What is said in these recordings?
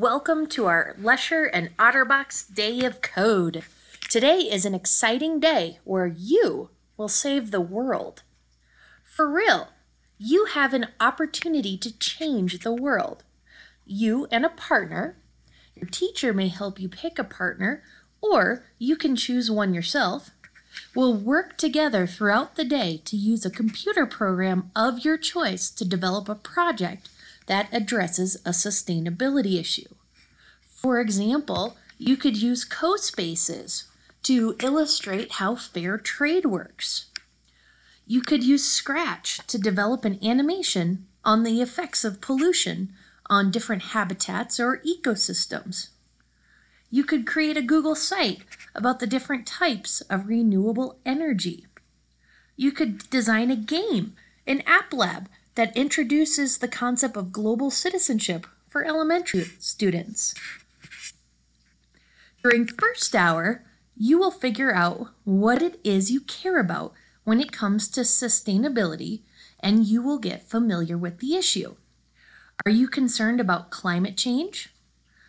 Welcome to our Lesher and Otterbox Day of Code. Today is an exciting day where you will save the world. For real, you have an opportunity to change the world. You and a partner, your teacher may help you pick a partner, or you can choose one yourself, will work together throughout the day to use a computer program of your choice to develop a project that addresses a sustainability issue. For example, you could use CoSpaces to illustrate how fair trade works. You could use Scratch to develop an animation on the effects of pollution on different habitats or ecosystems. You could create a Google site about the different types of renewable energy. You could design a game, an app lab, that introduces the concept of global citizenship for elementary students. During first hour, you will figure out what it is you care about when it comes to sustainability, and you will get familiar with the issue. Are you concerned about climate change?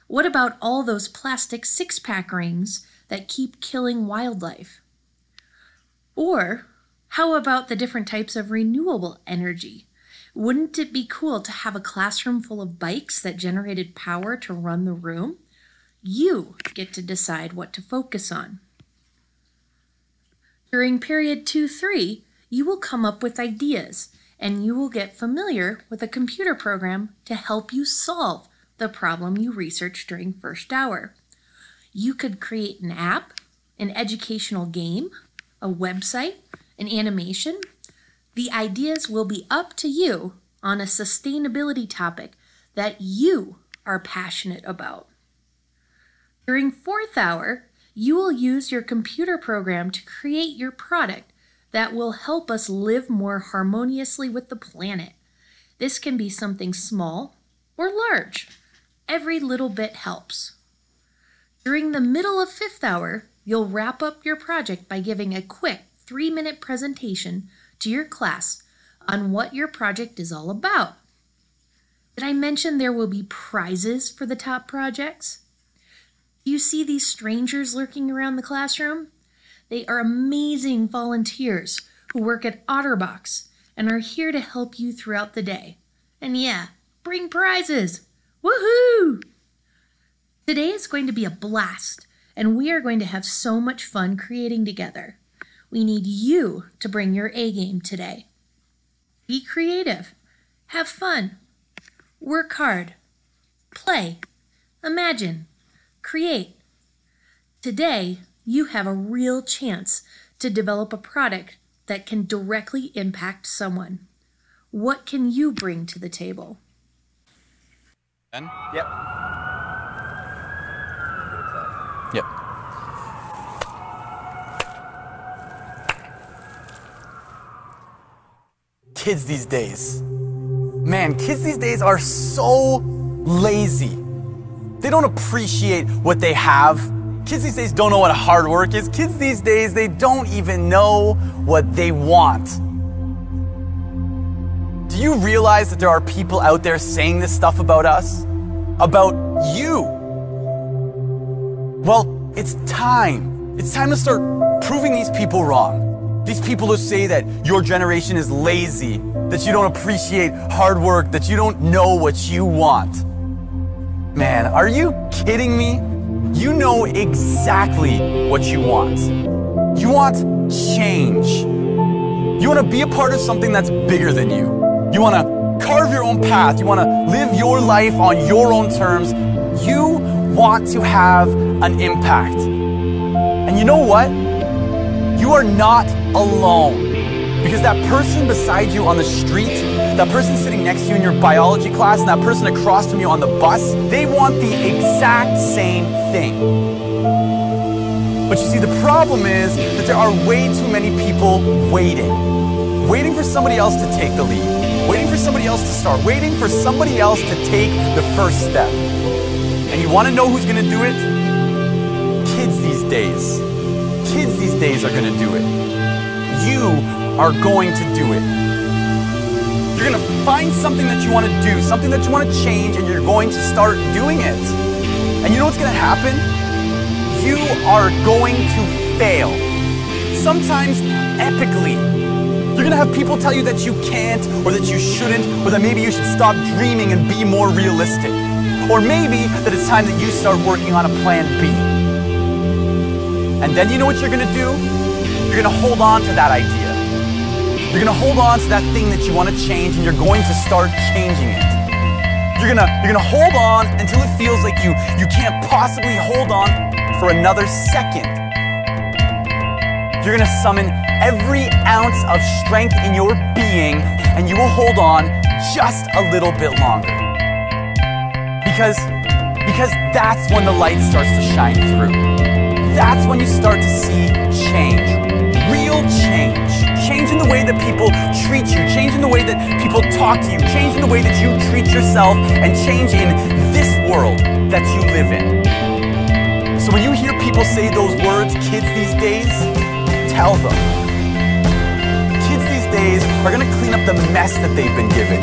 What about all those plastic six-pack rings that keep killing wildlife? Or how about the different types of renewable energy? Wouldn't it be cool to have a classroom full of bikes that generated power to run the room? You get to decide what to focus on. During period 2-3, you will come up with ideas, and you will get familiar with a computer program to help you solve the problem you researched during first hour. You could create an app, an educational game, a website, an animation. The ideas will be up to you on a sustainability topic that you are passionate about. During fourth hour, you will use your computer program to create your product that will help us live more harmoniously with the planet. This can be something small or large. Every little bit helps. During the middle of fifth hour, you'll wrap up your project by giving a quick 3-minute presentation to your class on what your project is all about. Did I mention there will be prizes for the top projects? Do you see these strangers lurking around the classroom? They are amazing volunteers who work at Otterbox and are here to help you throughout the day. And yeah, bring prizes! Woohoo! Today is going to be a blast, and we are going to have so much fun creating together. We need you to bring your A game today. Be creative, have fun, work hard, play, imagine, create. Today, you have a real chance to develop a product that can directly impact someone. What can you bring to the table? Ben? Yep. Yep. Kids these days. Man, kids these days are so lazy. They don't appreciate what they have. Kids these days don't know what hard work is. Kids these days, they don't even know what they want. Do you realize that there are people out there saying this stuff about us? About you? Well, it's time. It's time to start proving these people wrong. These people who say that your generation is lazy, that you don't appreciate hard work, that you don't know what you want. Man, are you kidding me? You know exactly what you want. You want change. You want to be a part of something that's bigger than you. You want to carve your own path. You want to live your life on your own terms. You want to have an impact. And you know what? You are not alone, because that person beside you on the street, that person sitting next to you in your biology class, and that person across from you on the bus, they want the exact same thing. But you see, the problem is that there are way too many people waiting for somebody else to take the lead, waiting for somebody else to start, waiting for somebody else to take the first step. And you want to know who's going to do it? Kids these days. Kids these days are going to do it. You are going to do it. You're gonna find something that you wanna do, something that you wanna change, and you're going to start doing it. And you know what's gonna happen? You are going to fail. Sometimes epically. You're gonna have people tell you that you can't, or that you shouldn't, or that maybe you should stop dreaming and be more realistic. Or maybe that it's time that you start working on a plan B. And then you know what you're gonna do? You're gonna hold on to that idea. You're gonna hold on to that thing that you wanna change, and you're going to start changing it. You're gonna hold on until it feels like you can't possibly hold on for another second. You're gonna summon every ounce of strength in your being, and you will hold on just a little bit longer. Because that's when the light starts to shine through. That's when you start to see change. Real change. Change in the way that people treat you. Change in the way that people talk to you. Change in the way that you treat yourself. And change in this world that you live in. So when you hear people say those words, kids these days, tell them. Kids these days are gonna clean up the mess that they've been given.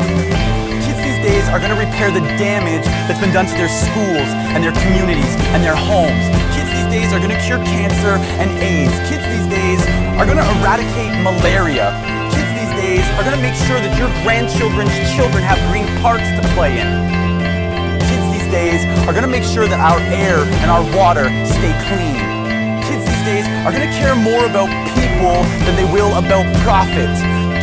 Kids these days are gonna repair the damage that's been done to their schools and their communities and their homes. Kids these days are gonna cure cancer and AIDS. Kids these days are gonna eradicate malaria. Kids these days are gonna make sure that your grandchildren's children have green parks to play in. Kids these days are gonna make sure that our air and our water stay clean. Kids these days are gonna care more about people than they will about profit.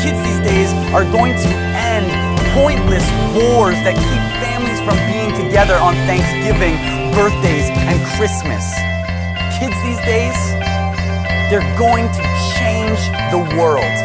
Kids these days are going to end pointless wars that keep families from being together on Thanksgiving, birthdays, and Christmas. Kids these days, they're going to change the world.